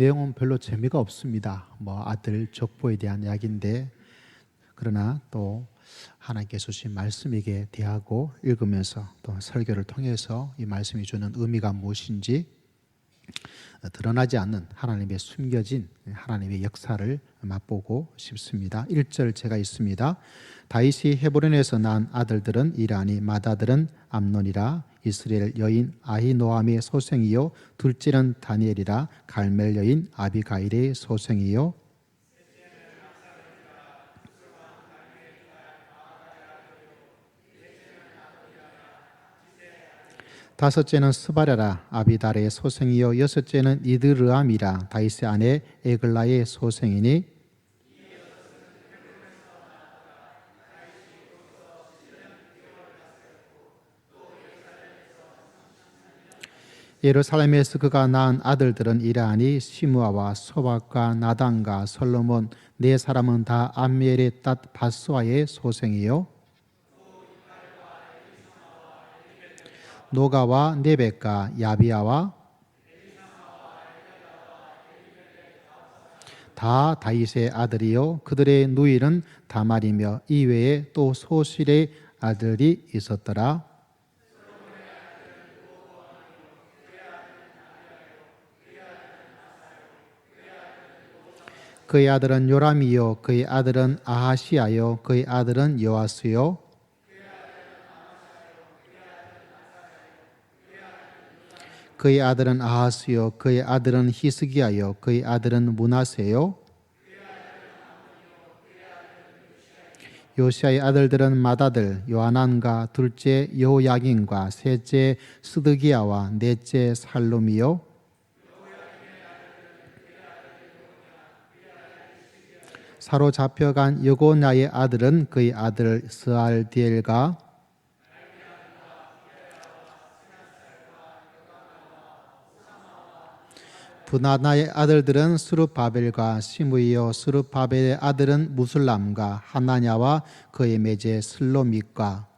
내용은 별로 재미가 없습니다. 아들 족보에 대한 이야기인데, 그러나 또 하나님께서 주신 말씀에게 대하고 읽으면서 또 설교를 통해서 이 말씀이 주는 의미가 무엇인지 드러나지 않는 하나님의 숨겨진 하나님의 역사를 맛보고 싶습니다. 1절 제가 있습니다. 다윗이 헤브론에서 낳은 아들들은 이라니 맏아들은 암논이라 이스라엘 여인 아히노암의 소생이요 둘째는 다니엘이라 갈멜 여인 아비가일의 소생이요 다섯째는 스바랴라 아비달의 소생이요 여섯째는 이드르암이라 다윗의 아내 에글라의 소생이니 예루살렘에서 그가 낳은 아들들은 이라니 시므아와 소박과 나단과 솔로몬 네 사람은 다 암미엘의 딸 바스와의 소생이요 노가와 네벡과 야비아와 다 다윗의 아들이요 그들의 누이는 다말이며 이외에 또 소실의 아들이 있었더라. 그의 아들은 요람이요 그의 아들은 아하시아요 그의 아들은 요아스요 그의 아들은 아하스요 그의 아들은 히스기야요 그의 아들은 므낫세요 요시아의 아들들은 맏아들 요하난과 둘째 여호야긴과 셋째 스드기야와 넷째 살룸이요 사로잡혀간 여고냐의 아들은 그의 아들 스알디엘과 부나나의 아들들은 스룹바벨과 시므이요 스룹바벨의 아들은 무술람과 하나냐와 그의 매제 슬로믹과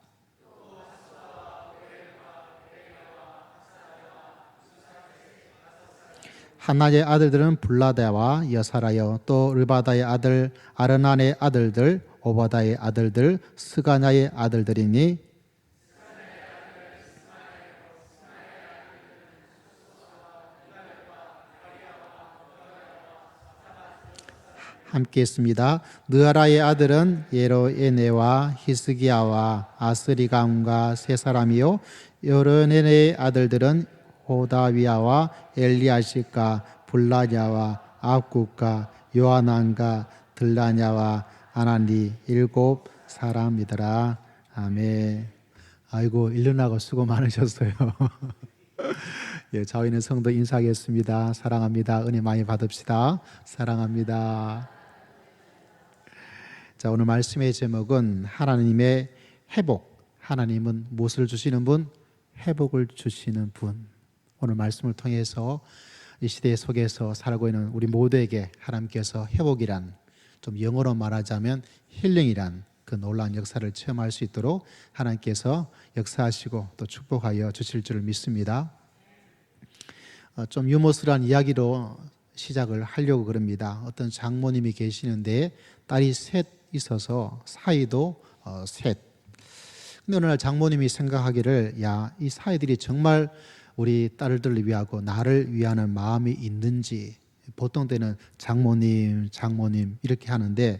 하나의 아들들은 블라다와 여사라요 또 르바다의 아들 아르난의 아들들 오바다의 아들들 스가냐의 아들들이니 함께 있습니다. 느아라의 아들은 예로에네와 히스기야와 아스리감과 세 사람이요 요르네의 아들들은 호다위아와 엘리아십과 블라냐와 압국과 요하난과 들라냐와 아나니 일곱 사람이더라. 아멘. 아이고 1년하고 수고 많으셨어요. 예, 자위는 성도 인사하겠습니다. 사랑합니다. 은혜 많이 받읍시다. 사랑합니다. 자, 오늘 말씀의 제목은 하나님의 회복. 하나님은 무엇을 주시는 분? 회복을 주시는 분. 오늘 말씀을 통해서 이 시대 속에서 살고 있는 우리 모두에게 하나님께서 회복이란, 좀 영어로 말하자면 힐링이란 그 놀라운 역사를 체험할 수 있도록 하나님께서 역사하시고 또 축복하여 주실 줄을 믿습니다. 좀 유머스러운 이야기로 시작을 하려고 그럽니다. 어떤 장모님이 계시는데 딸이 셋 있어서 사이도 셋. 근데 어느 날 장모님이 생각하기를 이 사이들이 정말 우리 딸들을 위하고 나를 위하는 마음이 있는지, 보통 때는 장모님 이렇게 하는데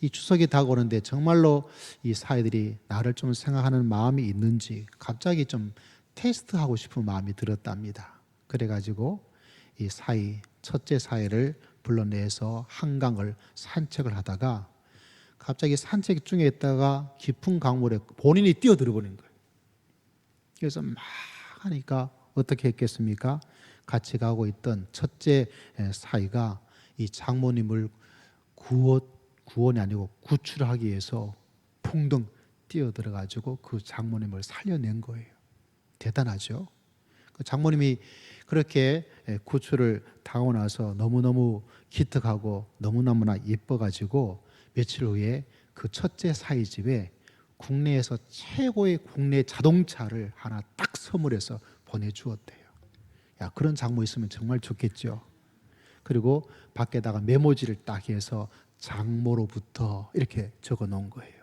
이 추석이 다가오는데 정말로 이 사이들이 나를 좀 생각하는 마음이 있는지 갑자기 좀 테스트하고 싶은 마음이 들었답니다. 그래가지고 이 사이, 첫째 사이를 불러내서 한강을 산책을 하다가 갑자기 산책 중에 있다가 깊은 강물에 본인이 뛰어들어 버린 거예요. 그래서 막 하니까 어떻게 했겠습니까? 같이 가고 있던 첫째 사이가 이 장모님을 구원이 아니고 구출하기 위해서 풍덩 뛰어들어가지고 그 장모님을 살려낸 거예요. 대단하죠? 그 장모님이 그렇게 구출을 당하고 나서 너무너무 기특하고 너무너무나 예뻐가지고 며칠 후에 그 첫째 사이 집에 국내에서 최고의 국내 자동차를 하나 딱 선물해서 보내주었대요. 그런 장모 있으면 정말 좋겠죠. 그리고 밖에다가 메모지를 딱 해서 장모로부터 이렇게 적어 놓은 거예요.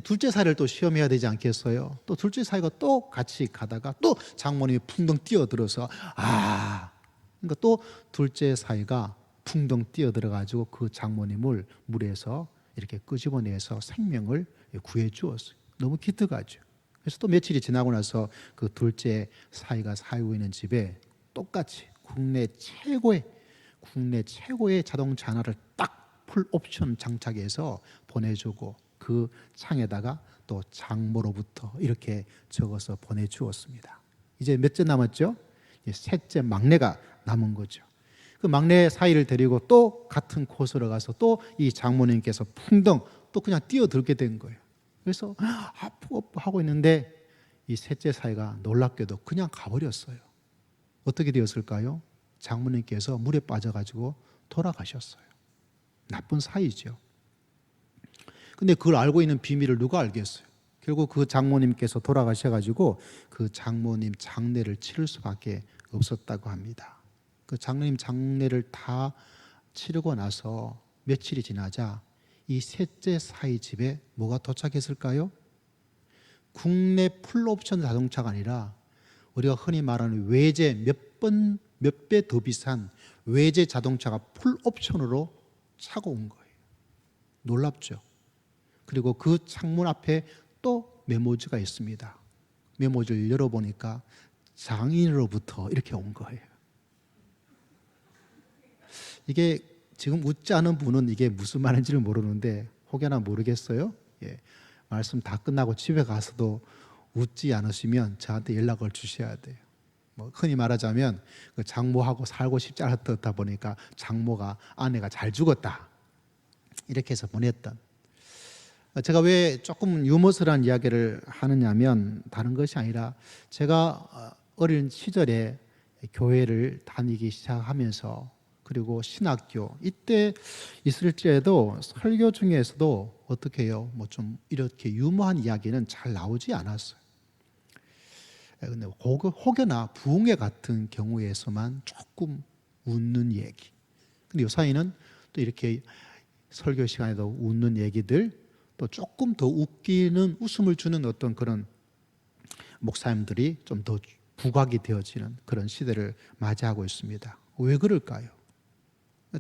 둘째 사이를 또 시험해야 되지 않겠어요? 또 둘째 사이가 또 같이 가다가 또 장모님이 풍덩 뛰어들어서 그러니까 또 둘째 사이가 풍덩 뛰어들어가지고 그 장모님을 물에서 이렇게 끄집어내서 생명을 구해 주었어요. 너무 기특하죠. 그래서 또 며칠이 지나고 나서 그 둘째 사이가 살고 있는 집에 똑같이 국내 최고의 자동차 하나를 딱 풀 옵션 장착해서 보내주고 그 창에다가 또 장모로부터 이렇게 적어서 보내주었습니다. 이제 몇째 남았죠? 셋째 막내가 남은 거죠. 그 막내 사이를 데리고 또 같은 코스로 가서 또 이 장모님께서 풍덩 또 그냥 뛰어들게 된 거예요. 그래서 아프고 하고 있는데 이 셋째 사이가 놀랍게도 그냥 가버렸어요. 어떻게 되었을까요? 장모님께서 물에 빠져가지고 돌아가셨어요. 나쁜 사이죠. 근데 그걸 알고 있는 비밀을 누가 알겠어요? 결국 그 장모님께서 돌아가셔가지고 그 장모님 장례를 치를 수밖에 없었다고 합니다. 그 장모님 장례를 다 치르고 나서 며칠이 지나자 이 셋째 사이 집에 뭐가 도착했을까요? 국내 풀옵션 자동차가 아니라 우리가 흔히 말하는 외제 몇 배 더 비싼 외제 자동차가 풀옵션으로 차고 온 거예요. 놀랍죠? 그리고 그 창문 앞에 또 메모지가 있습니다. 메모지를 열어보니까 장인으로부터 이렇게 온 거예요. 이게 지금 웃지 않은 분은 이게 무슨 말인지를 모르는데 혹여나 모르겠어요? 예. 말씀 다 끝나고 집에 가서도 웃지 않으시면 저한테 연락을 주셔야 돼요. 뭐 흔히 말하자면 그 장모하고 살고 싶지 않았다 보니까 장모가 아내가 잘 죽었다 이렇게 해서 보냈던. 제가 왜 조금 유머스러운 이야기를 하느냐면 다른 것이 아니라 제가 어린 시절에 교회를 다니기 시작하면서 그리고 신학교 이때 있을 때에도 설교 중에서도 어떻게 해요? 뭐 좀 이렇게 유머한 이야기는 잘 나오지 않았어요. 근데 혹여나 부흥회 같은 경우에서만 조금 웃는 얘기. 근데 요사이는 또 이렇게 설교 시간에도 웃는 얘기들 또 조금 더 웃기는 웃음을 주는 어떤 그런 목사님들이 좀 더 부각이 되어지는 그런 시대를 맞이하고 있습니다. 왜 그럴까요?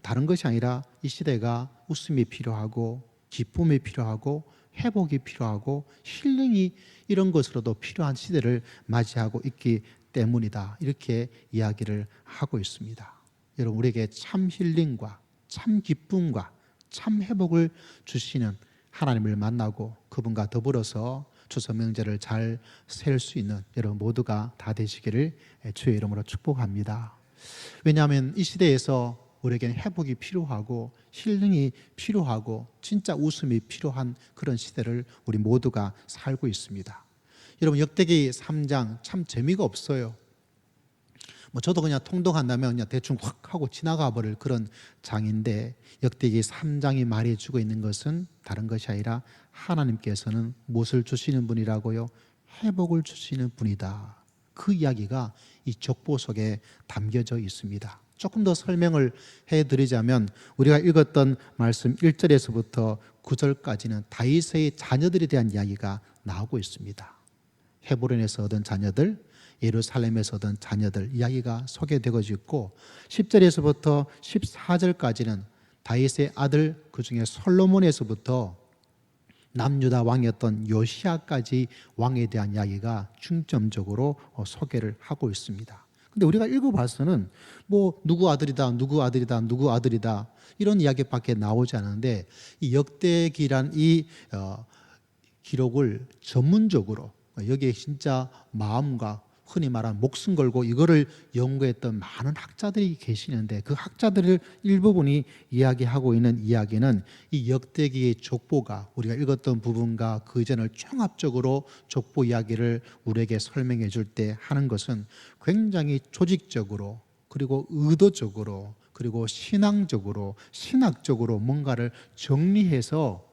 다른 것이 아니라 이 시대가 웃음이 필요하고 기쁨이 필요하고 회복이 필요하고 힐링이 이런 것으로도 필요한 시대를 맞이하고 있기 때문이다. 이렇게 이야기를 하고 있습니다. 여러분 우리에게 참 힐링과 참 기쁨과 참 회복을 주시는 하나님을 만나고 그분과 더불어서 추석 명절을 잘 셀 수 있는 여러분 모두가 다 되시기를 주의 이름으로 축복합니다. 왜냐하면 이 시대에서 우리에게는 회복이 필요하고 힐링이 필요하고 진짜 웃음이 필요한 그런 시대를 우리 모두가 살고 있습니다. 여러분 역대기 3장 참 재미가 없어요. 뭐 저도 그냥 통독한다면 그냥 대충 확 하고 지나가 버릴 그런 장인데 역대기 3장이 말해주고 있는 것은 다른 것이 아니라 하나님께서는 무엇을 주시는 분이라고요? 회복을 주시는 분이다. 그 이야기가 이 족보 속에 담겨져 있습니다. 조금 더 설명을 해드리자면 우리가 읽었던 말씀 1절에서부터 9절까지는 다윗의 자녀들에 대한 이야기가 나오고 있습니다. 헤브론에서 얻은 자녀들, 예루살렘에서 얻은 자녀들 이야기가 소개되고 있고 10절에서부터 14절까지는 다윗의 아들 그중에 솔로몬에서부터 남유다 왕이었던 요시아까지 왕에 대한 이야기가 중점적으로 소개를 하고 있습니다. 근데 우리가 읽어봐서는 뭐 누구 아들이다, 누구 아들이다, 누구 아들이다 이런 이야기밖에 나오지 않는데 이 역대기란 이 기록을 전문적으로 여기에 진짜 마음과 흔히 말하는 목숨 걸고 이거를 연구했던 많은 학자들이 계시는데 그 학자들의 일부분이 이야기하고 있는 이야기는 이 역대기의 족보가 우리가 읽었던 부분과 그 이전을 종합적으로 족보 이야기를 우리에게 설명해 줄 때 하는 것은 굉장히 조직적으로 그리고 의도적으로 그리고 신앙적으로 신학적으로 뭔가를 정리해서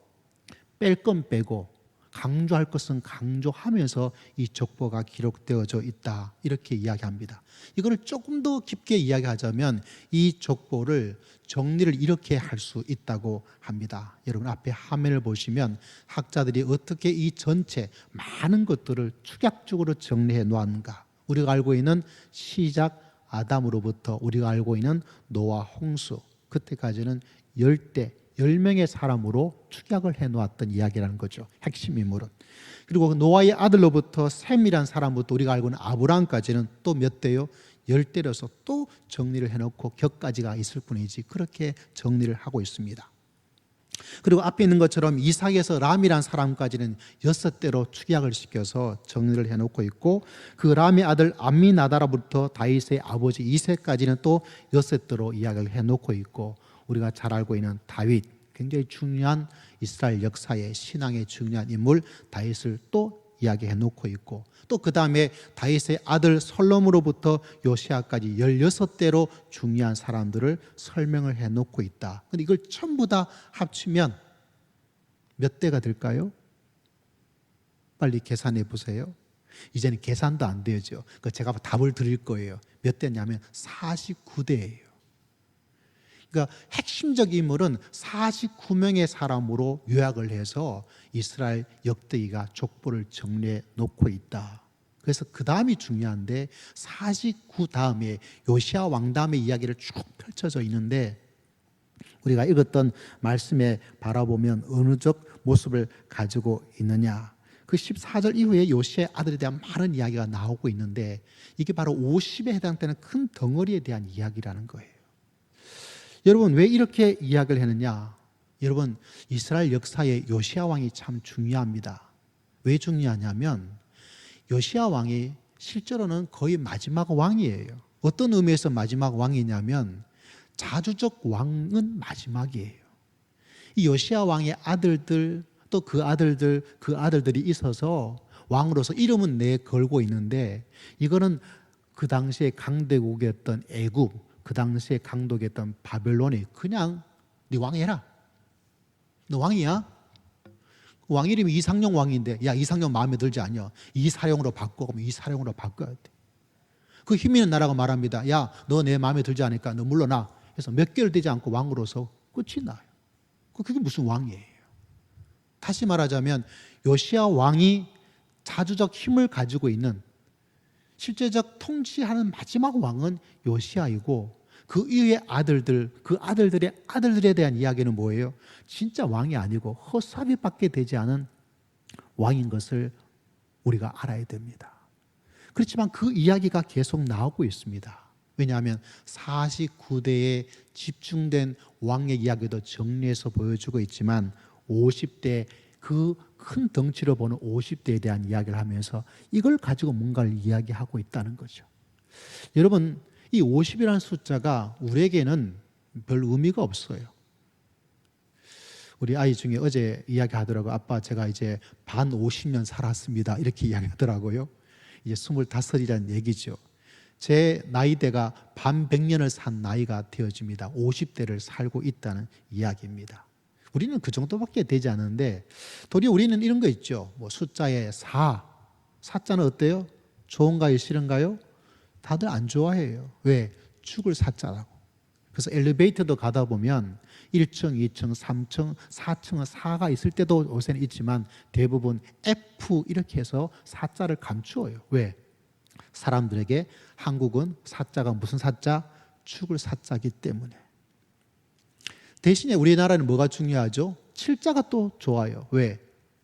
뺄 건 빼고 강조할 것은 강조하면서 이 족보가 기록되어져 있다, 이렇게 이야기합니다. 이거를 조금 더 깊게 이야기하자면 이 족보를 정리를 이렇게 할 수 있다고 합니다. 여러분 앞에 화면을 보시면 학자들이 어떻게 이 전체 많은 것들을 축약적으로 정리해 놓았는가. 우리가 알고 있는 시작 아담으로부터 우리가 알고 있는 노아 홍수, 그때까지는 10명의 사람으로 축약을 해놓았던 이야기라는 거죠. 핵심 인물은. 그리고 노아의 아들로부터 셈이란 사람부터 우리가 알고 있는 아브라함까지는 또 몇 대요? 10대로서 또 정리를 해놓고 격까지가 있을 뿐이지, 그렇게 정리를 하고 있습니다. 그리고 앞에 있는 것처럼 이삭에서 람이란 사람까지는 6대로 축약을 시켜서 정리를 해놓고 있고, 그 람의 아들 암미나다라부터 다윗의 아버지 이새까지는 또 6대로 이야기를 해놓고 있고, 우리가 잘 알고 있는 다윗, 굉장히 중요한 이스라엘 역사의 신앙의 중요한 인물 다윗을 또 이야기해 놓고 있고, 또 그 다음에 다윗의 아들 솔로몬으로부터 요시아까지 16대로 중요한 사람들을 설명을 해 놓고 있다. 근데 이걸 전부 다 합치면 몇 대가 될까요? 빨리 계산해 보세요. 이제는 계산도 안 되죠. 제가 답을 드릴 거예요. 몇 대냐면 49대예요. 그러니까 핵심적 인물은 49명의 사람으로 요약을 해서 이스라엘 역대기가 족보를 정리해 놓고 있다. 그래서 그 다음이 중요한데, 49 다음에 요시아 왕 다음의 이야기를 쭉 펼쳐져 있는데, 우리가 읽었던 말씀에 바라보면 어느 적 모습을 가지고 있느냐. 그 14절 이후에 요시아의 아들에 대한 많은 이야기가 나오고 있는데, 이게 바로 50에 해당되는 큰 덩어리에 대한 이야기라는 거예요. 여러분 왜 이렇게 이야기를 했느냐? 여러분 이스라엘 역사에 요시아 왕이 참 중요합니다. 왜 중요하냐면 요시아 왕이 실제로는 거의 마지막 왕이에요. 어떤 의미에서 마지막 왕이냐면 자주적 왕은 마지막이에요. 이 요시아 왕의 아들들, 또 그 아들들이 있어서 왕으로서 이름은 내 걸고 있는데, 이거는 그 당시에 강대국이었던 애굽, 그 당시에 강독했던 바벨론이 그냥 네 왕 해라. 너 왕이야? 왕 이름이 이상용 왕인데, 야 이상용 마음에 들지 않냐? 이사령으로 바꿔. 그러면 이사령으로 바꿔야 돼. 그 힘 있는 나라가 말합니다. 야 너 내 마음에 들지 않으니까 너 물러나. 그래서 몇 개월 되지 않고 왕으로서 끝이 나요. 그게 무슨 왕이에요? 다시 말하자면 요시아 왕이 자주적 힘을 가지고 있는, 실제적 통치하는 마지막 왕은 요시아이고, 그 이후의 아들들, 그 아들들에 대한 이야기는 뭐예요? 진짜 왕이 아니고 허사비밖에 되지 않은 왕인 것을 우리가 알아야 됩니다. 그렇지만 그 이야기가 계속 나오고 있습니다. 왜냐하면 49대에 집중된 왕의 이야기도 정리해서 보여주고 있지만, 50대 그 큰 덩치로 보는 50대에 대한 이야기를 하면서 이걸 가지고 뭔가를 이야기하고 있다는 거죠. 여러분 이 50이라는 숫자가 우리에게는 별 의미가 없어요. 우리 아이 중에 어제 이야기하더라고요. 아빠 제가 이제 반 50년 살았습니다, 이렇게 이야기하더라고요. 이제 25이라는 얘기죠. 제 나이대가 반 100년을 산 나이가 되어집니다. 50대를 살고 있다는 이야기입니다. 우리는 그 정도밖에 되지 않은데, 도리어 우리는 이런 거 있죠. 뭐 숫자에 4자는 어때요? 좋은가요? 싫은가요? 다들 안 좋아해요. 왜? 죽을 사자라고. 그래서 엘리베이터도 가다 보면 1층, 2층, 3층, 4층은 4가 있을 때도 요새는 있지만 대부분 F 이렇게 해서 4자를 감추어요. 왜? 사람들에게 한국은 사자가 무슨 사자? 죽을 사자이기 때문에. 대신에 우리나라는 뭐가 중요하죠? 7자가 또 좋아요. 왜?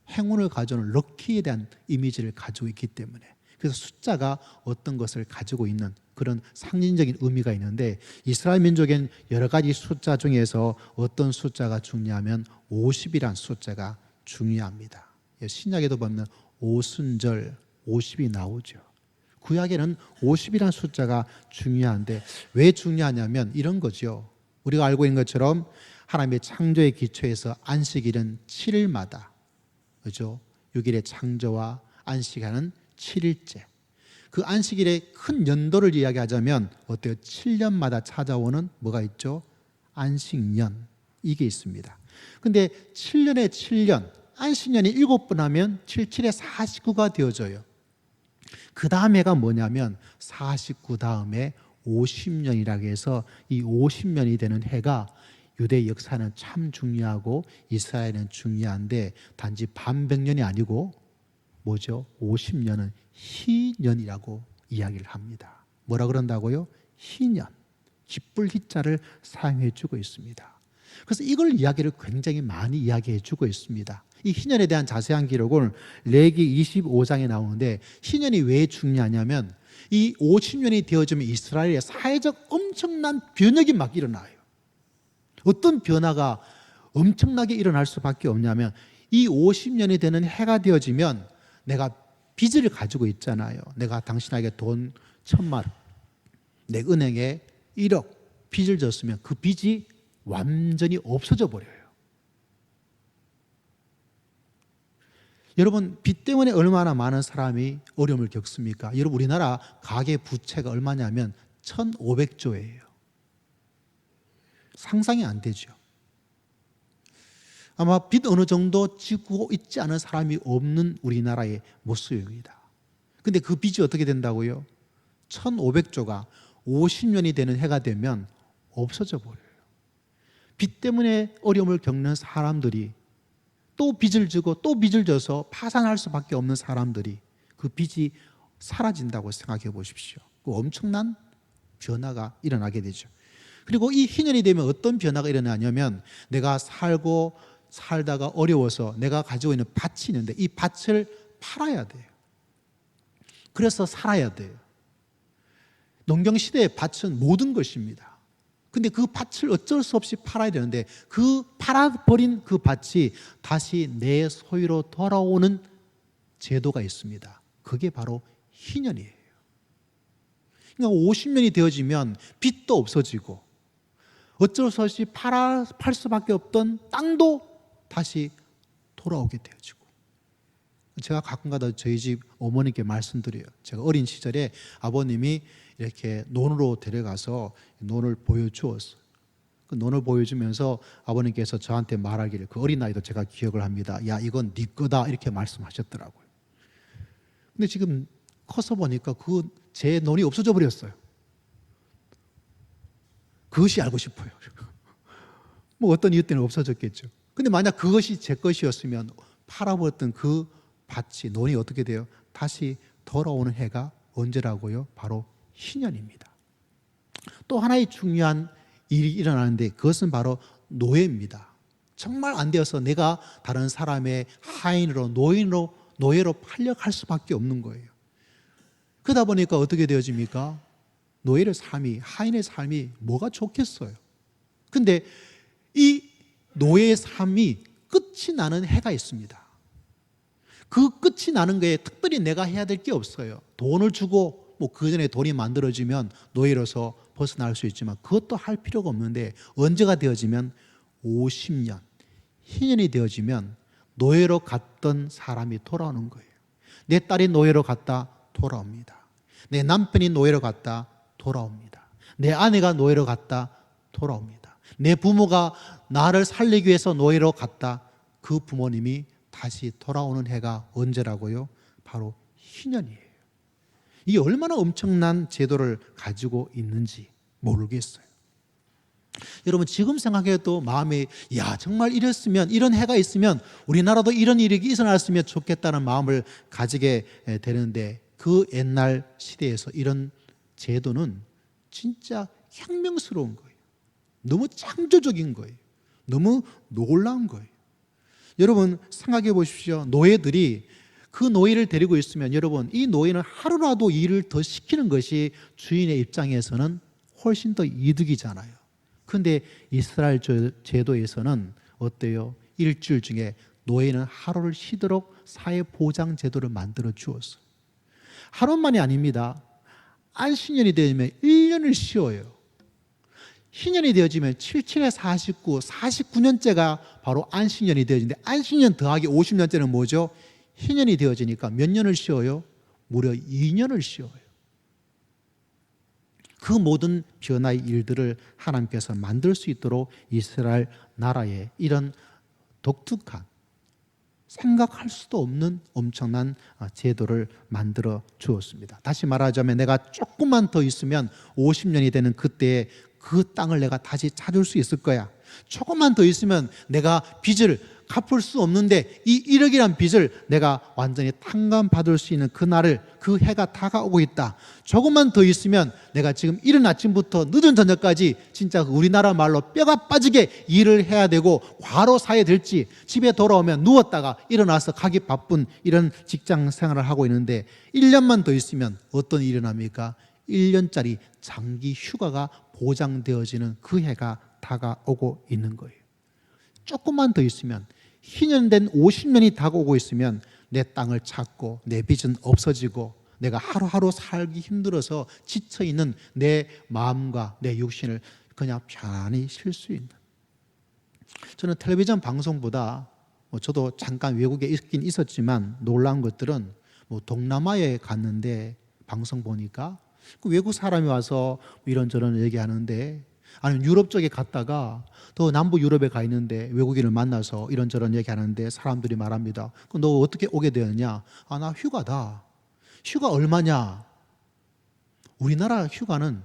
행운을 가져오는 럭키에 대한 이미지를 가지고 있기 때문에. 그래서 숫자가 어떤 것을 가지고 있는 그런 상징적인 의미가 있는데, 이스라엘 민족엔 여러 가지 숫자 중에서 어떤 숫자가 중요하면 50이란 숫자가 중요합니다. 신약에도 보면 오순절 50이 나오죠. 구약에는 50이란 숫자가 중요한데, 왜 중요하냐면 이런 거죠. 우리가 알고 있는 것처럼 하나님의 창조의 기초에서 안식일은 7일마다, 그죠? 6일의 창조와 안식하는 7일째. 그 안식일의 큰 연도를 이야기하자면 어때요? 7년마다 찾아오는 뭐가 있죠? 안식년. 이게 있습니다. 근데 7년에 7년, 안식년이 7번 하면 77에 49가 되어져요. 그 다음 해가 뭐냐면 49 다음에 50년이라고 해서 이 50년이 되는 해가 유대 역사는 참 중요하고 이스라엘은 중요한데 단지 반백년이 아니고 뭐죠? 50년은 희년이라고 이야기를 합니다. 뭐라 그런다고요? 희년. 기쁠 희자를 사용해 주고 있습니다. 그래서 이걸 이야기를 굉장히 많이 이야기해 주고 있습니다. 이 희년에 대한 자세한 기록은 레기 25장에 나오는데 희년이 왜 중요하냐면 이 50년이 되어지면 이스라엘의 사회적 엄청난 변혁이 막 일어나요. 어떤 변화가 엄청나게 일어날 수밖에 없냐면 이 50년이 되는 해가 되어지면 내가 빚을 가지고 있잖아요. 내가 당신에게 돈 1,000만 원, 내 은행에 1억 빚을 졌으면 그 빚이 완전히 없어져 버려요. 여러분, 빚 때문에 얼마나 많은 사람이 어려움을 겪습니까? 여러분, 우리나라 가계 부채가 얼마냐면 1,500조예요. 상상이 안 되죠. 아마 빚 어느 정도 지고 있지 않은 사람이 없는 우리나라의 모습입니다. 근데 그 빚이 어떻게 된다고요? 1,500조가 50년이 되는 해가 되면 없어져 버려요. 빚 때문에 어려움을 겪는 사람들이 또 빚을 지고 또 빚을 져서 파산할 수밖에 없는 사람들이 그 빚이 사라진다고 생각해 보십시오. 그 엄청난 변화가 일어나게 되죠. 그리고 이 희년이 되면 어떤 변화가 일어나냐면 내가 살다가 어려워서 내가 가지고 있는 밭이 있는데 이 밭을 팔아야 돼요. 그래서 살아야 돼요. 농경시대의 밭은 모든 것입니다. 근데 그 밭을 어쩔 수 없이 팔아야 되는데 그 팔아버린 그 밭이 다시 내 소유로 돌아오는 제도가 있습니다. 그게 바로 희년이에요. 그러니까 50년이 되어지면 빚도 없어지고 어쩔 수 없이 팔 수밖에 없던 땅도 다시 돌아오게 되어지고. 제가 가끔가다 저희 집 어머니께 말씀드려요. 제가 어린 시절에 아버님이 이렇게 논으로 데려가서 논을 보여주었어요. 그 논을 보여주면서 아버님께서 저한테 말하기를, 그 어린 나이도 제가 기억을 합니다. 야, 이건 네 거다, 이렇게 말씀하셨더라고요. 근데 지금 커서 보니까 그 제 논이 없어져 버렸어요. 그것이 알고 싶어요. 뭐 어떤 이유 때문에 없어졌겠죠. 근데 만약 그것이 제 것이었으면 팔아버렸던 그 밭이, 논이 어떻게 돼요? 다시 돌아오는 해가 언제라고요? 바로 희년입니다. 또 하나의 중요한 일이 일어나는데 그것은 바로 노예입니다. 정말 안 되어서 내가 다른 사람의 하인으로, 노예로 팔려갈 수밖에 없는 거예요. 그러다 보니까 어떻게 되어집니까? 노예의 삶이, 하인의 삶이 뭐가 좋겠어요. 근데 이 노예의 삶이 끝이 나는 해가 있습니다. 그 끝이 나는 거에 특별히 내가 해야 될 게 없어요. 돈을 주고 뭐 그 전에 돈이 만들어지면 노예로서 벗어날 수 있지만 그것도 할 필요가 없는데 언제가 되어지면 50년, 희년이 되어지면 노예로 갔던 사람이 돌아오는 거예요. 내 딸이 노예로 갔다 돌아옵니다. 내 남편이 노예로 갔다 돌아옵니다. 내 아내가 노예로 갔다 돌아옵니다. 내 부모가 나를 살리기 위해서 노예로 갔다 그 부모님이 다시 돌아오는 해가 언제라고요? 바로 희년이에요. 이게 얼마나 엄청난 제도를 가지고 있는지 모르겠어요. 여러분, 지금 생각해도 마음이, 야, 정말 이랬으면, 이런 해가 있으면 우리나라도 이런 일이 일어났으면 좋겠다는 마음을 가지게 되는데 그 옛날 시대에서 이런 제도는 진짜 혁명스러운 거예요. 너무 창조적인 거예요. 너무 놀라운 거예요. 여러분, 생각해 보십시오. 노예들이 그 노예를 데리고 있으면 여러분, 이 노예는 하루라도 일을 더 시키는 것이 주인의 입장에서는 훨씬 더 이득이잖아요. 그런데 이스라엘 제도에서는 어때요? 일주일 중에 노예는 하루를 쉬도록 사회보장 제도를 만들어 주었어요. 하루만이 아닙니다. 안식년이 되면 1년을 쉬어요. 희년이 되어지면 77에 49, 49년째가 바로 안식년이 되어지는데 안식년 더하기 50년째는 뭐죠? 희년이 되어지니까 몇 년을 쉬어요? 무려 2년을 쉬어요. 그 모든 변화의 일들을 하나님께서 만들 수 있도록 이스라엘 나라에 이런 독특한 생각할 수도 없는 엄청난 제도를 만들어 주었습니다. 다시 말하자면 내가 조금만 더 있으면 50년이 되는 그때에 그 땅을 내가 다시 찾을 수 있을 거야. 조금만 더 있으면 내가 빚을 갚을 수 없는데 이 1억이란 빚을 내가 완전히 탕감받을 수 있는 그날을, 그 해가 다가오고 있다. 조금만 더 있으면 내가 지금 이른 아침부터 늦은 저녁까지 진짜 우리나라 말로 뼈가 빠지게 일을 해야 되고 과로 사야 될지, 집에 돌아오면 누웠다가 일어나서 가기 바쁜 이런 직장 생활을 하고 있는데 1년만 더 있으면 어떤 일이 일어납니까? 1년짜리 장기 휴가가 보장되어지는 그 해가 다가오고 있는 거예요. 조금만 더 있으면, 희년된 50년이 다가오고 있으면 내 땅을 찾고 내 빚은 없어지고 내가 하루하루 살기 힘들어서 지쳐있는 내 마음과 내 육신을 그냥 편안히 쉴 수 있는. 저는 텔레비전 방송보다 저도 잠깐 외국에 있긴 있었지만 놀라운 것들은 동남아에 갔는데 방송 보니까 그 외국 사람이 와서 이런저런 얘기하는데, 아니면 유럽 쪽에 갔다가 또 남부 유럽에 가 있는데 외국인을 만나서 이런저런 얘기하는데 사람들이 말합니다. 너 어떻게 오게 되었냐? 나 휴가다. 휴가 얼마냐? 우리나라 휴가는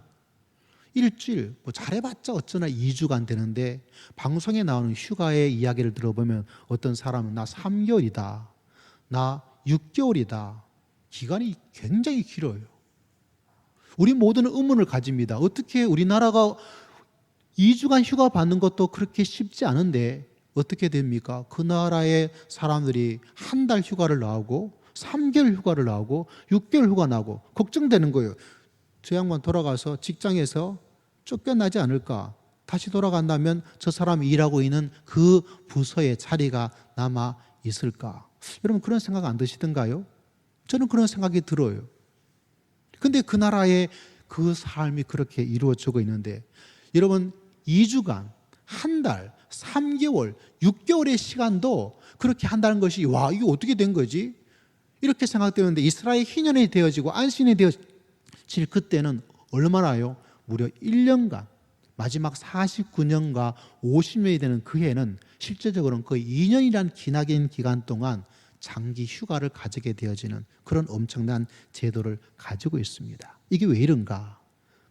일주일, 잘해봤자 어쩌나 2주간 되는데 방송에 나오는 휴가의 이야기를 들어보면 어떤 사람은 나 3개월이다. 나 6개월이다. 기간이 굉장히 길어요. 우리 모두는 의문을 가집니다. 어떻게 우리나라가 2주간 휴가 받는 것도 그렇게 쉽지 않은데 어떻게 됩니까? 그 나라의 사람들이 한 달 휴가를 나오고 3개월 휴가를 나오고 6개월 휴가 나고 걱정되는 거예요. 저 양반 돌아가서 직장에서 쫓겨나지 않을까? 다시 돌아간다면 저 사람이 일하고 있는 그 부서의 자리가 남아 있을까? 여러분 그런 생각 안 드시던가요? 저는 그런 생각이 들어요. 근데 그 나라의 그 삶이 그렇게 이루어지고 있는데 여러분 2주간, 한 달, 3개월, 6개월의 시간도 그렇게 한다는 것이 와 이게 어떻게 된 거지? 이렇게 생각되는데 이스라엘 희년이 되어지고 안식년이 되어질 그때는 얼마나요? 무려 1년간, 마지막 49년과 50년이 되는 그 해는 실제적으로는 거의 2년이란 기나긴 기간 동안 장기 휴가를 가지게 되어지는 그런 엄청난 제도를 가지고 있습니다. 이게 왜 이런가?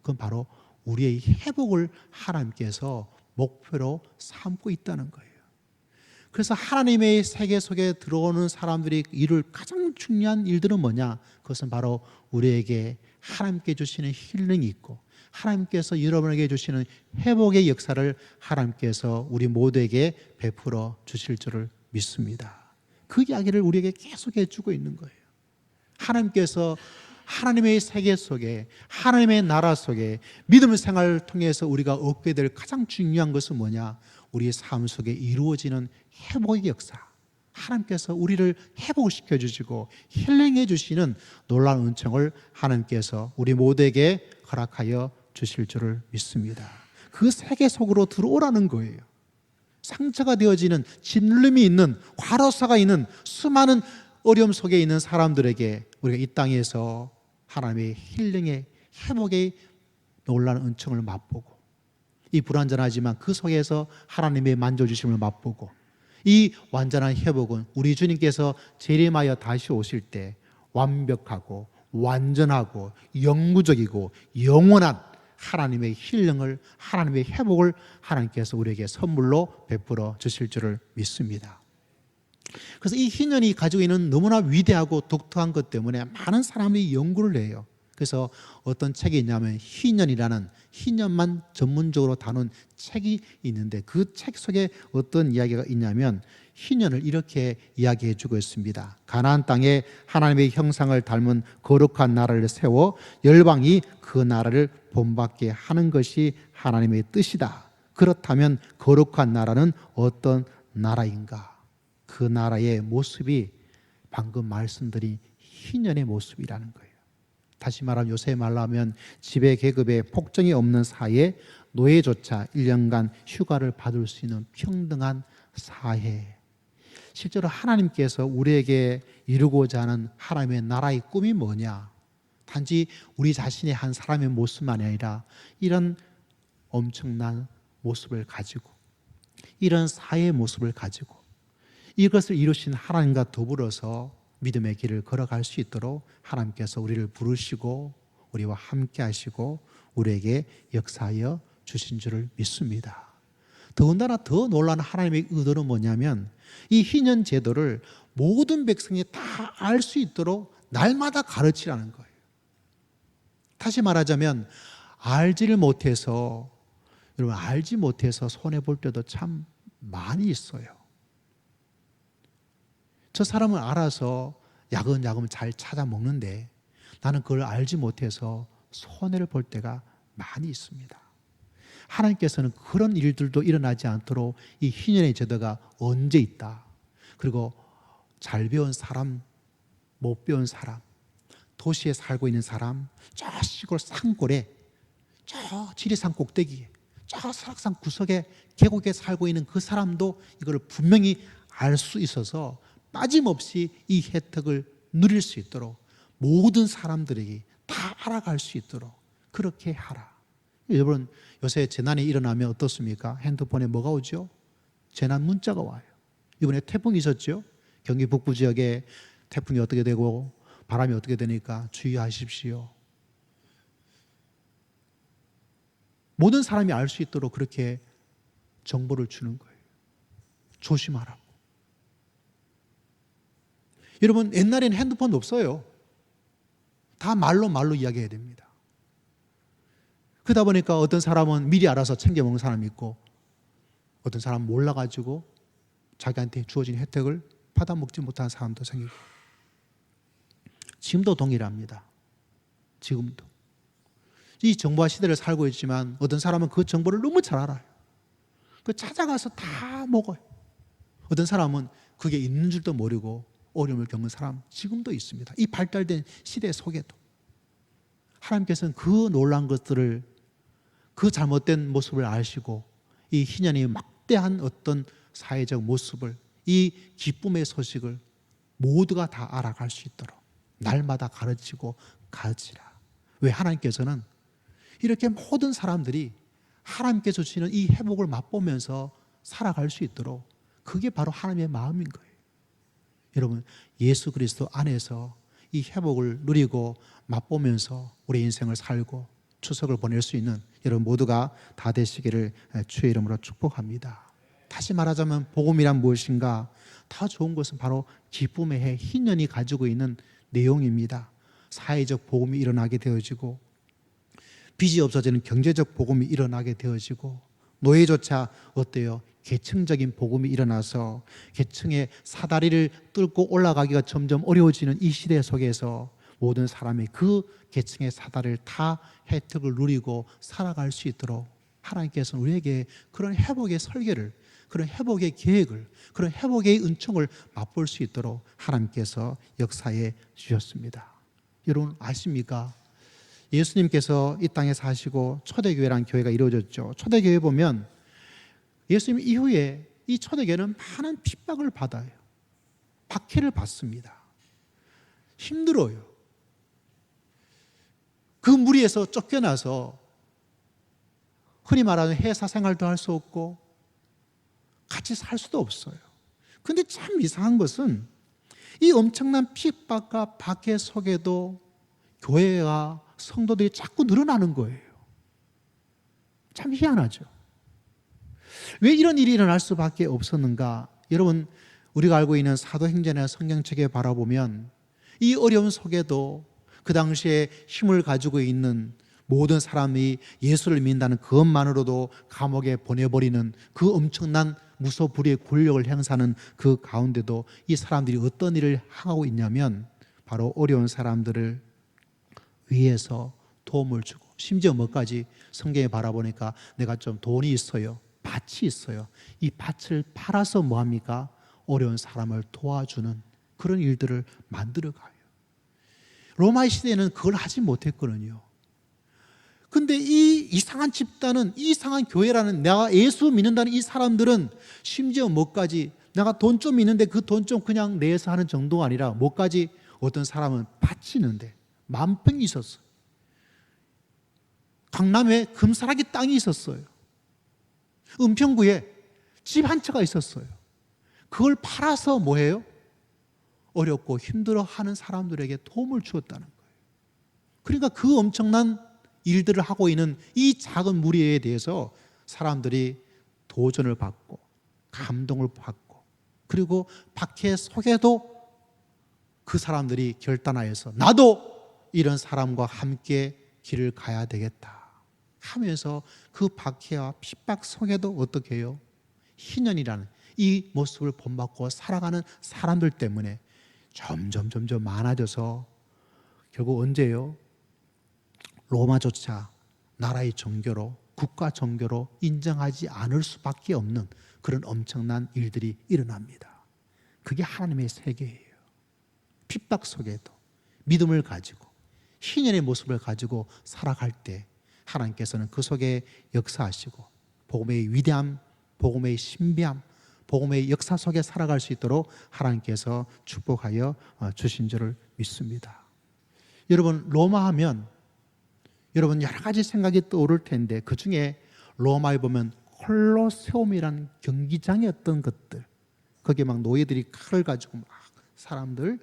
그건 바로 우리의 회복을 하나님께서 목표로 삼고 있다는 거예요. 그래서 하나님의 세계 속에 들어오는 사람들이 이룰 가장 중요한 일들은 뭐냐? 그것은 바로 우리에게 하나님께 주시는 힐링이 있고 하나님께서 여러분에게 주시는 회복의 역사를 하나님께서 우리 모두에게 베풀어 주실 줄을 믿습니다. 그 이야기를 우리에게 계속 해주고 있는 거예요. 하나님께서 하나님의 세계 속에, 하나님의 나라 속에 믿음의 생활을 통해서 우리가 얻게 될 가장 중요한 것은 뭐냐? 우리의 삶 속에 이루어지는 회복의 역사. 하나님께서 우리를 회복시켜 주시고 힐링해 주시는 놀라운 은총을 하나님께서 우리 모두에게 허락하여 주실 줄을 믿습니다. 그 세계 속으로 들어오라는 거예요. 상처가 되어지는, 짓눌림이 있는, 과로사가 있는 수많은 어려움 속에 있는 사람들에게 우리가 이 땅에서 하나님의 힐링의 회복의 놀라운 은총을 맛보고 이 불완전하지만 그 속에서 하나님의 만져주심을 맛보고 이 완전한 회복은 우리 주님께서 재림하여 다시 오실 때 완벽하고 완전하고 영구적이고 영원한 하나님의 힐링을, 하나님의 회복을 하나님께서 우리에게 선물로 베풀어 주실 줄을 믿습니다. 그래서 이 희년이 가지고 있는 너무나 위대하고 독특한 것 때문에 많은 사람들이 연구를 해요. 그래서 어떤 책이 있냐면 희년이라는, 희년만 전문적으로 다룬 책이 있는데 그 책 속에 어떤 이야기가 있냐면 희년을 이렇게 이야기해 주고 있습니다. 가나안 땅에 하나님의 형상을 닮은 거룩한 나라를 세워 열방이 그 나라를 본받게 하는 것이 하나님의 뜻이다. 그렇다면 거룩한 나라는 어떤 나라인가? 그 나라의 모습이 방금 말씀드린 희년의 모습이라는 거예요. 다시 말하면 요새 말로 하면 지배 계급에 폭정이 없는 사회에 노예조차 1년간 휴가를 받을 수 있는 평등한 사회. 실제로 하나님께서 우리에게 이루고자 하는 하나님의 나라의 꿈이 뭐냐? 단지 우리 자신의 한 사람의 모습만이 아니라 이런 엄청난 모습을 가지고, 이런 사회의 모습을 가지고, 이것을 이루신 하나님과 더불어서 믿음의 길을 걸어갈 수 있도록 하나님께서 우리를 부르시고 우리와 함께 하시고 우리에게 역사하여 주신 줄을 믿습니다. 더군다나 더 놀라운 하나님의 의도는 뭐냐면 이 희년 제도를 모든 백성이 다 알 수 있도록 날마다 가르치라는 거예요. 다시 말하자면 알지 못해서 손해볼 때도 참 많이 있어요. 저 사람은 알아서 야금야금 잘 찾아 먹는데 나는 그걸 알지 못해서 손해를 볼 때가 많이 있습니다. 하나님께서는 그런 일들도 일어나지 않도록 이 희년의 제도가 언제 있다. 그리고 잘 배운 사람, 못 배운 사람, 도시에 살고 있는 사람, 저 시골 산골에, 저 지리산 꼭대기에, 저 설악산 구석에 계곡에 살고 있는 그 사람도 이걸 분명히 알 수 있어서 빠짐없이 이 혜택을 누릴 수 있도록 모든 사람들에게 다 알아갈 수 있도록 그렇게 하라. 여러분, 요새 재난이 일어나면 어떻습니까? 핸드폰에 뭐가 오죠? 재난 문자가 와요. 이번에 태풍이 있었죠? 경기 북부 지역에 태풍이 어떻게 되고 바람이 어떻게 되니까 주의하십시오. 모든 사람이 알 수 있도록 그렇게 정보를 주는 거예요. 조심하라고. 여러분, 옛날에는 핸드폰도 없어요. 다 말로 이야기해야 됩니다. 그러다 보니까 어떤 사람은 미리 알아서 챙겨 먹는 사람이 있고 어떤 사람은 몰라가지고 자기한테 주어진 혜택을 받아먹지 못하는 사람도 생기고, 지금도 동일합니다. 지금도 이 정보화 시대를 살고 있지만 어떤 사람은 그 정보를 너무 잘 알아요. 그 찾아가서 다 먹어요. 어떤 사람은 그게 있는 줄도 모르고 어려움을 겪는 사람 지금도 있습니다. 이 발달된 시대 속에도 하나님께서는 그 놀라운 것들을, 그 잘못된 모습을 아시고 이 희년의 막대한 어떤 사회적 모습을, 이 기쁨의 소식을 모두가 다 알아갈 수 있도록 날마다 가르치고 가르치라. 왜? 하나님께서는 이렇게 모든 사람들이 하나님께서 주시는 이 회복을 맛보면서 살아갈 수 있도록, 그게 바로 하나님의 마음인 거예요. 여러분, 예수 그리스도 안에서 이 회복을 누리고 맛보면서 우리 인생을 살고 추석을 보낼 수 있는 여러분 모두가 다 되시기를 주의 이름으로 축복합니다. 다시 말하자면 복음이란 무엇인가? 더 좋은 것은 바로 기쁨의 해, 희년이 가지고 있는 내용입니다. 사회적 복음이 일어나게 되어지고, 빚이 없어지는 경제적 복음이 일어나게 되어지고, 노예조차 어때요? 계층적인 복음이 일어나서 계층의 사다리를 뚫고 올라가기가 점점 어려워지는 이 시대 속에서 모든 사람이 그 계층의 사다리를 다 혜택을 누리고 살아갈 수 있도록 하나님께서는 우리에게 그런 회복의 설계를, 그런 회복의 계획을, 그런 회복의 은총을 맛볼 수 있도록 하나님께서 역사해 주셨습니다. 여러분 아십니까? 예수님께서 이 땅에 사시고 초대교회라는 교회가 이루어졌죠. 초대교회 보면 예수님 이후에 이 초대교회는 많은 핍박을 받아요. 박해를 받습니다. 힘들어요. 그 무리에서 쫓겨나서 흔히 말하는 회사 생활도 할 수 없고 같이 살 수도 없어요. 그런데 참 이상한 것은 이 엄청난 핍박과 박해 속에도 교회와 성도들이 자꾸 늘어나는 거예요. 참 희한하죠. 왜 이런 일이 일어날 수밖에 없었는가? 여러분, 우리가 알고 있는 사도행전이나 성경책에 바라보면 이 어려움 속에도 그 당시에 힘을 가지고 있는 모든 사람이 예수를 믿는다는 그것만으로도 감옥에 보내버리는 그 엄청난 무소불위의 권력을 행사하는 그 가운데도 이 사람들이 어떤 일을 하고 있냐면 바로 어려운 사람들을 위해서 도움을 주고, 심지어 뭐까지 성경에 바라보니까 내가 좀 돈이 있어요, 밭이 있어요, 이 밭을 팔아서 뭐합니까? 어려운 사람을 도와주는 그런 일들을 만들어가요. 로마 시대에는 그걸 하지 못했거든요. 근데 이 이상한 집단은, 이 이상한 교회라는, 내가 예수 믿는다는 이 사람들은 심지어 뭐까지, 내가 돈 좀 있는데 그 돈 좀 그냥 내서 하는 정도가 아니라 뭐까지, 어떤 사람은 밭이 있는데 만평이 있었어요. 강남에 금사라기 땅이 있었어요. 은평구에 집 한 채가 있었어요. 그걸 팔아서 뭐해요? 어렵고 힘들어하는 사람들에게 도움을 주었다는 거예요. 그러니까 그 엄청난 일들을 하고 있는 이 작은 무리에 대해서 사람들이 도전을 받고 감동을 받고, 그리고 박해 속에도 그 사람들이 결단하여서 나도 이런 사람과 함께 길을 가야 되겠다 하면서 그 박해와 핍박 속에도 어떻게 해요? 희년이라는 이 모습을 본받고 살아가는 사람들 때문에 점점 많아져서 결국 언제요? 로마조차 나라의 종교로, 국가 종교로 인정하지 않을 수밖에 없는 그런 엄청난 일들이 일어납니다. 그게 하나님의 세계예요. 핍박 속에도 믿음을 가지고 희년의 모습을 가지고 살아갈 때 하나님께서는 그 속에 역사하시고 복음의 위대함, 복음의 신비함, 복음의 역사 속에 살아갈 수 있도록 하나님께서 축복하여 주신 줄을 믿습니다. 여러분, 로마 하면 여러분 여러 가지 생각이 떠오를 텐데, 그 중에 로마에 보면 콜로세움이라는 경기장의 어떤 것들, 거기에 막 노예들이 칼을 가지고 막 사람들,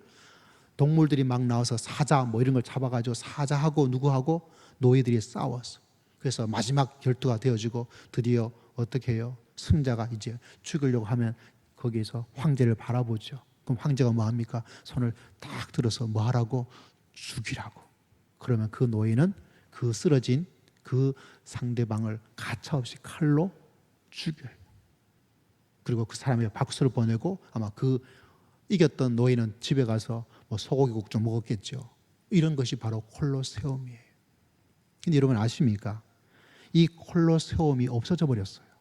동물들이 막 나와서 사자 뭐 이런 걸 잡아가지고 사자하고 누구하고 노예들이 싸웠어. 그래서 마지막 결투가 되어지고 드디어 어떻게 해요? 승자가 이제 죽이려고 하면 거기에서 황제를 바라보죠. 그럼 황제가 뭐 합니까? 손을 딱 들어서 뭐 하라고? 죽이라고. 그러면 그 노예는 그 쓰러진 그 상대방을 가차없이 칼로 죽여요. 그리고 그 사람에게 박수를 보내고 아마 그 이겼던 노예는 집에 가서 뭐 소고기국 좀 먹었겠죠. 이런 것이 바로 콜로세움이에요. 근데 여러분 아십니까? 이 콜로세움이 없어져 버렸어요.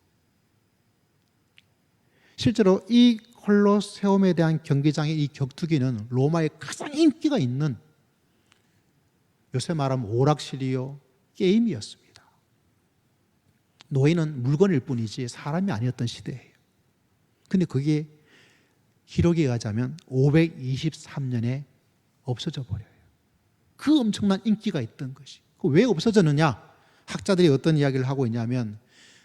실제로 이 콜로세움에 대한 경기장의 이 격투기는 로마에 가장 인기가 있는, 요새 말하면 오락실이요, 게임이었습니다. 노예는 물건일 뿐이지 사람이 아니었던 시대예요. 근데 그게 기록에 의하자면 523년에 없어져 버려요. 그 엄청난 인기가 있던 것이. 왜 없어졌느냐? 학자들이 어떤 이야기를 하고 있냐면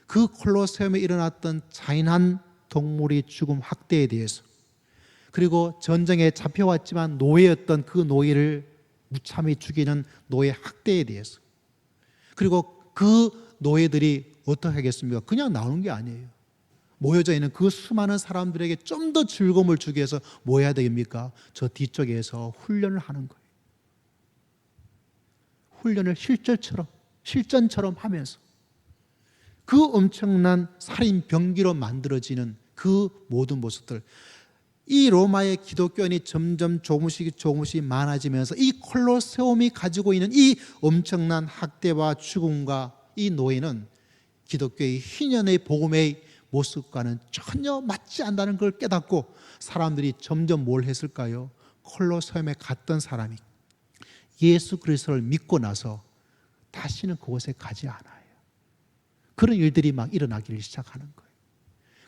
그 콜로세움에 일어났던 잔인한 동물의 죽음 학대에 대해서, 그리고 전쟁에 잡혀왔지만 노예였던 그 노예를 무참히 죽이는 노예 학대에 대해서, 그리고 그 노예들이 어떻게 하겠습니까? 그냥 나오는 게 아니에요. 모여져 있는 그 수많은 사람들에게 좀 더 즐거움을 주기 위해서 뭐 해야 됩니까? 저 뒤쪽에서 훈련을 하는 거예요. 훈련을 실전처럼 하면서 그 엄청난 살인 병기로 만들어지는 그 모든 모습들, 이 로마의 기독교인이 점점 조금씩 많아지면서 이 콜로세움이 가지고 있는 이 엄청난 학대와 죽음과 이 노예는 기독교의 희년의 복음의 모습과는 전혀 맞지 않다는 걸 깨닫고 사람들이 점점 뭘 했을까요? 콜로세움에 갔던 사람이 예수 그리스도를 믿고 나서 다시는 그곳에 가지 않아요. 그런 일들이 막 일어나기를 시작하는 거예요.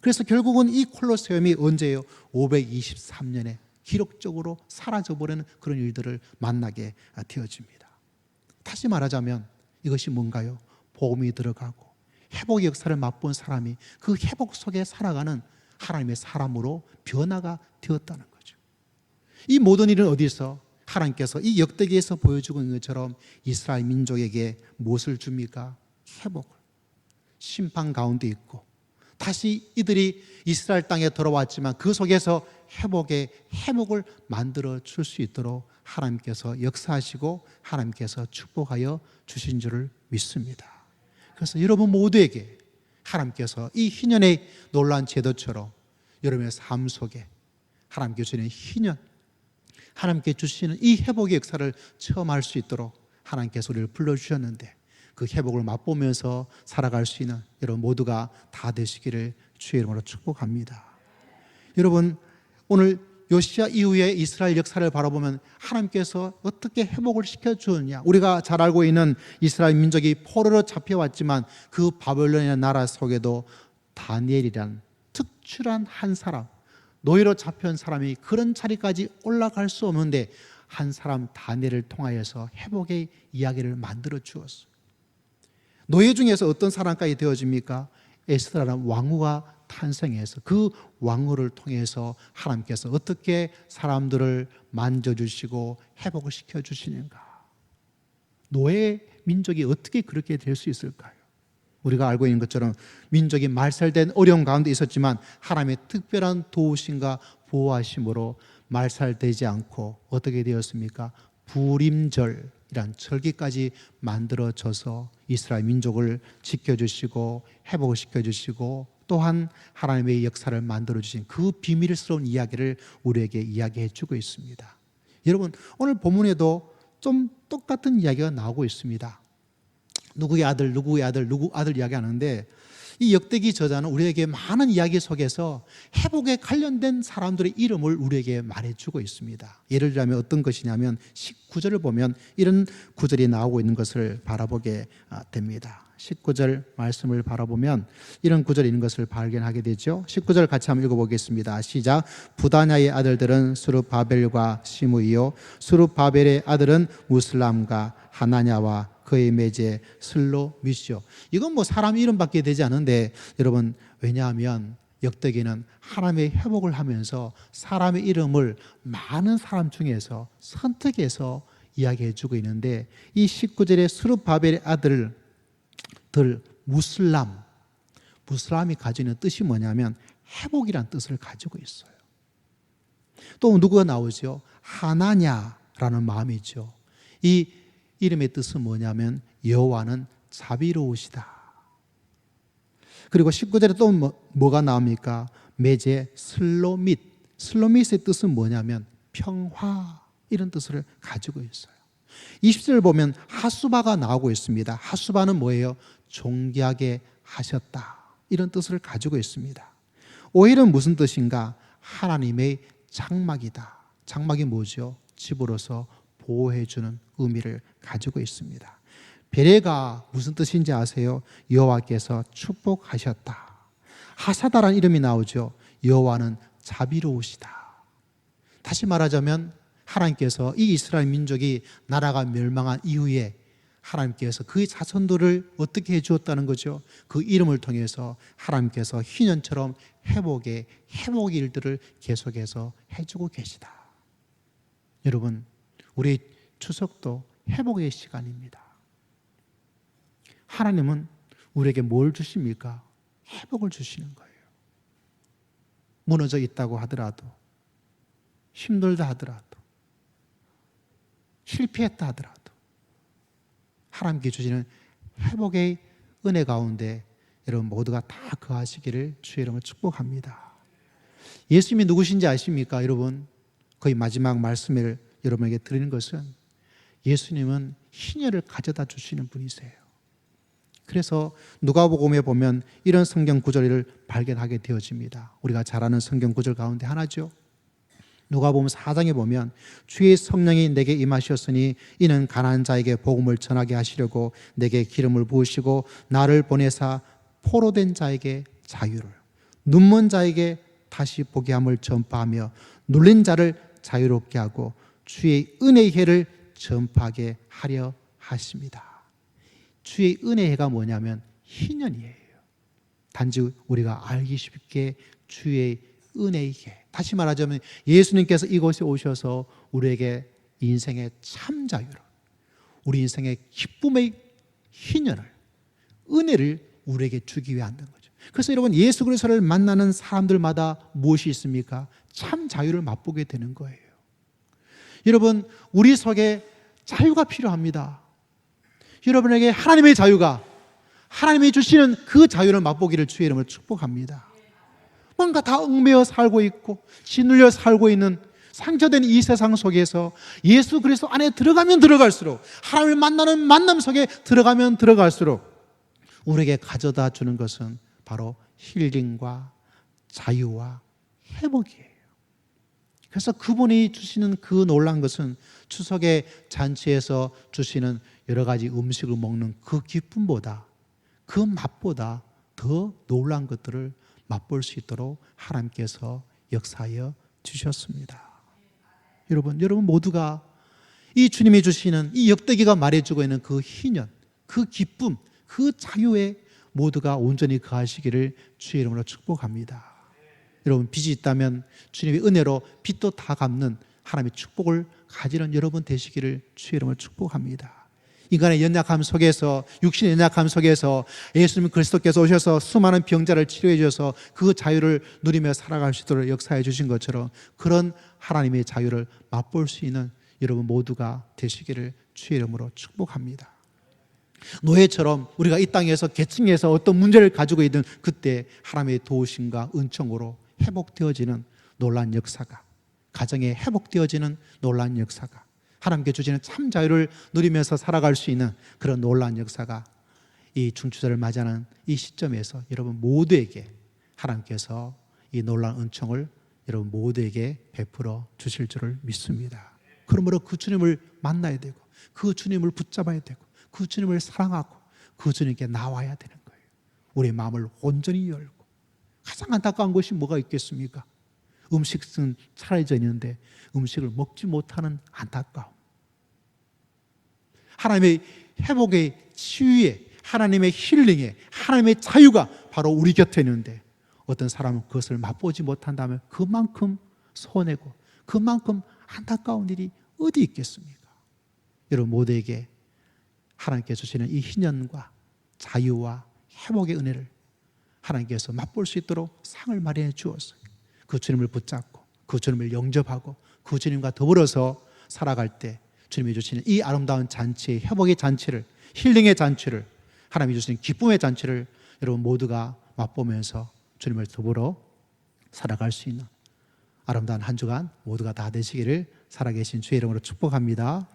그래서 결국은 이 콜로세움이 언제예요? 523년에 기록적으로 사라져버리는 그런 일들을 만나게 되어집니다. 다시 말하자면 이것이 뭔가요? 복음이 들어가고 회복의 역사를 맛본 사람이 그 회복 속에 살아가는 하나님의 사람으로 변화가 되었다는 거죠. 이 모든 일은 어디서? 하나님께서 이 역대기에서 보여주고 있는 것처럼 이스라엘 민족에게 무엇을 줍니까? 회복을. 심판 가운데 있고 다시 이들이 이스라엘 땅에 돌아왔지만 그 속에서 회복의 해목을 만들어 줄 수 있도록 하나님께서 역사하시고 하나님께서 축복하여 주신 줄을 믿습니다. 그래서 여러분 모두에게 하나님께서 이 희년의 놀라운 제도처럼 여러분의 삶 속에 하나님께 주시는 희년, 하나님께 주시는 이 회복의 역사를 체험할 수 있도록 하나님께서 우리를 불러주셨는데 그 회복을 맛보면서 살아갈 수 있는 여러분 모두가 다 되시기를 주의 이름으로 축복합니다. 여러분, 오늘 요시야 이후에 이스라엘 역사를 바라보면 하나님께서 어떻게 회복을 시켜주느냐, 우리가 잘 알고 있는 이스라엘 민족이 포로로 잡혀왔지만 그 바벨론이라는 나라 속에도 다니엘이란 특출한 한 사람, 노예로 잡혀온 사람이 그런 자리까지 올라갈 수 없는데 한 사람 다니엘을 통하여서 회복의 이야기를 만들어 주었어요. 노예 중에서 어떤 사람까지 되어집니까? 에스더라는 왕후가 탄생해서 그 왕후를 통해서 하나님께서 어떻게 사람들을 만져주시고 회복을 시켜주시는가. 노예 민족이 어떻게 그렇게 될 수 있을까요? 우리가 알고 있는 것처럼 민족이 말살된 어려운 가운데 있었지만 하나님의 특별한 도우심과 보호하심으로 말살되지 않고 어떻게 되었습니까? 부림절이란 절기까지 만들어져서 이스라엘 민족을 지켜주시고 회복을 시켜주시고 또한 하나님의 역사를 만들어주신 그 비밀스러운 이야기를 우리에게 이야기해 주고 있습니다. 여러분, 오늘 본문에도 좀 똑같은 이야기가 나오고 있습니다. 누구의 아들, 누구의 아들, 누구 아들 이야기하는데 이 역대기 저자는 우리에게 많은 이야기 속에서 회복에 관련된 사람들의 이름을 우리에게 말해주고 있습니다. 예를 들자면 어떤 것이냐면 19절을 보면 이런 구절이 나오고 있는 것을 바라보게 됩니다. 19절 말씀을 바라보면 이런 구절이 있는 것을 발견하게 되죠. 19절 같이 한번 읽어보겠습니다. 시작. 부다냐의 아들들은 스룹바벨과 시므이요 스룹바벨의 아들은 무슬람과 하나냐와 그의 매제 슬로밋이요. 이건 뭐 사람 이름밖에 되지 않은데 여러분, 왜냐하면 역대기는 하나님의 회복을 하면서 사람의 이름을 많은 사람 중에서 선택해서 이야기해 주고 있는데 이 19절에 스룹바벨의 아들들 무슬람이 가지고 있는 뜻이 뭐냐면 회복이란 뜻을 가지고 있어요. 또 누구가 나오죠? 하나냐라는 마음이죠. 이 이름의 뜻은 뭐냐면 여호와는 자비로우시다. 그리고 19절에 또 뭐가 나옵니까? 매제 슬로밋. 슬로밋의 뜻은 뭐냐면 평화, 이런 뜻을 가지고 있어요. 20절을 보면 하수바가 나오고 있습니다. 하수바는 뭐예요? 존귀하게 하셨다, 이런 뜻을 가지고 있습니다. 오일은 무슨 뜻인가? 하나님의 장막이다. 장막이 뭐죠? 집으로서 보호해주는 의미를 가지고 있습니다. 베레가 무슨 뜻인지 아세요? 여호와께서 축복하셨다. 하사다라는 이름이 나오죠. 여호와는 자비로우시다. 다시 말하자면 하나님께서 이 이스라엘 민족이 나라가 멸망한 이후에 하나님께서 그의 자손들을 어떻게 해주었다는 거죠? 그 이름을 통해서 하나님께서 희년처럼 회복의 일들을 계속해서 해주고 계시다. 여러분, 우리 추석도 회복의 시간입니다. 하나님은 우리에게 뭘 주십니까? 회복을 주시는 거예요. 무너져 있다고 하더라도, 힘들다 하더라도, 실패했다 하더라도 하나님께 주시는 회복의 은혜 가운데 여러분 모두가 다 거하시기를 주의 이름으로 축복합니다. 예수님이 누구신지 아십니까? 여러분, 거의 마지막 말씀을 여러분에게 드리는 것은 예수님은 희년을 가져다 주시는 분이세요. 그래서 누가복음에 보면 이런 성경 구절을 발견하게 되어집니다. 우리가 잘 아는 성경 구절 가운데 하나죠. 누가복음 4장에 보면 주의 성령이 내게 임하셨으니 이는 가난한 자에게 복음을 전하게 하시려고 내게 기름을 부으시고 나를 보내사 포로된 자에게 자유를, 눈먼 자에게 다시 보게 함을 전파하며 눌린 자를 자유롭게 하고 주의 은혜의 해를 전파하게 하려 하십니다. 주의 은혜의 해가 뭐냐면 희년이에요. 단지 우리가 알기 쉽게 주의 은혜의 해. 다시 말하자면 예수님께서 이곳에 오셔서 우리에게 인생의 참 자유를, 우리 인생의 기쁨의 희년을, 은혜를 우리에게 주기 위해 한다는 거죠. 그래서 여러분, 예수 그리스도를 만나는 사람들마다 무엇이 있습니까? 참 자유를 맛보게 되는 거예요. 여러분, 우리 속에 자유가 필요합니다. 여러분에게 하나님의 자유가, 하나님이 주시는 그 자유를 맛보기를 주의 이름으로 축복합니다. 뭔가 다 얽매여 살고 있고 짓눌려 살고 있는 상처된 이 세상 속에서 예수 그리스도 안에 들어가면 들어갈수록, 하나님을 만나는 만남 속에 들어가면 들어갈수록 우리에게 가져다 주는 것은 바로 힐링과 자유와 회복이에요. 그래서 그분이 주시는 그 놀라운 것은 추석의 잔치에서 주시는 여러 가지 음식을 먹는 그 기쁨보다, 그 맛보다 더 놀라운 것들을 맛볼 수 있도록 하나님께서 역사하여 주셨습니다. 여러분 모두가 이 주님이 주시는 이 역대기가 말해주고 있는 그 희년, 그 기쁨, 그 자유의 모두가 온전히 거하시기를 주의 이름으로 축복합니다. 여러분, 빚이 있다면 주님의 은혜로 빚도 다 갚는 하나님의 축복을 가지는 여러분 되시기를 주의 이름으로 축복합니다. 인간의 연약함 속에서, 육신의 연약함 속에서 예수님 그리스도께서 오셔서 수많은 병자를 치료해 주셔서 그 자유를 누리며 살아갈 수 있도록 역사해 주신 것처럼 그런 하나님의 자유를 맛볼 수 있는 여러분 모두가 되시기를 주의 이름으로 축복합니다. 노예처럼 우리가 이 땅에서 계층에서 어떤 문제를 가지고 있는 그때 하나님의 도우심과 은총으로 회복되어지는 놀라운 역사가, 가정에 회복되어지는 놀라운 역사가, 하나님께 주시는 참 자유를 누리면서 살아갈 수 있는 그런 놀라운 역사가 이 중추절을 맞이하는 이 시점에서 여러분 모두에게 하나님께서 이 놀라운 은총을 여러분 모두에게 베풀어 주실 줄을 믿습니다. 그러므로 그 주님을 만나야 되고 그 주님을 붙잡아야 되고 그 주님을 사랑하고 그 주님께 나와야 되는 거예요. 우리의 마음을 온전히 열고. 가장 안타까운 것이 뭐가 있겠습니까? 음식은 차려져 있는데 음식을 먹지 못하는 안타까움. 하나님의 회복의 치유에, 하나님의 힐링에, 하나님의 자유가 바로 우리 곁에 있는데 어떤 사람은 그것을 맛보지 못한다면 그만큼 손해고 그만큼 안타까운 일이 어디 있겠습니까? 여러분 모두에게 하나님께 주시는 이 희년과 자유와 회복의 은혜를 하나님께서 맛볼 수 있도록 상을 마련해 주었어요. 그 주님을 붙잡고 그 주님을 영접하고 그 주님과 더불어서 살아갈 때 주님이 주시는 이 아름다운 잔치의 회복의 잔치를, 힐링의 잔치를, 하나님이 주시는 기쁨의 잔치를 여러분 모두가 맛보면서 주님을 더불어 살아갈 수 있는 아름다운 한 주간 모두가 다 되시기를 살아계신 주의 이름으로 축복합니다.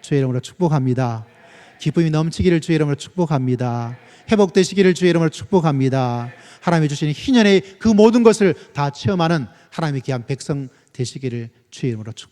주의 이름으로 축복합니다. 기쁨이 넘치기를 주의 이름으로 축복합니다. 회복되시기를 주의 이름으로 축복합니다. 하나님이 주시는 희년의 그 모든 것을 다 체험하는 하나님의 귀한 백성 되시기를 주의 이름으로 축복합니다.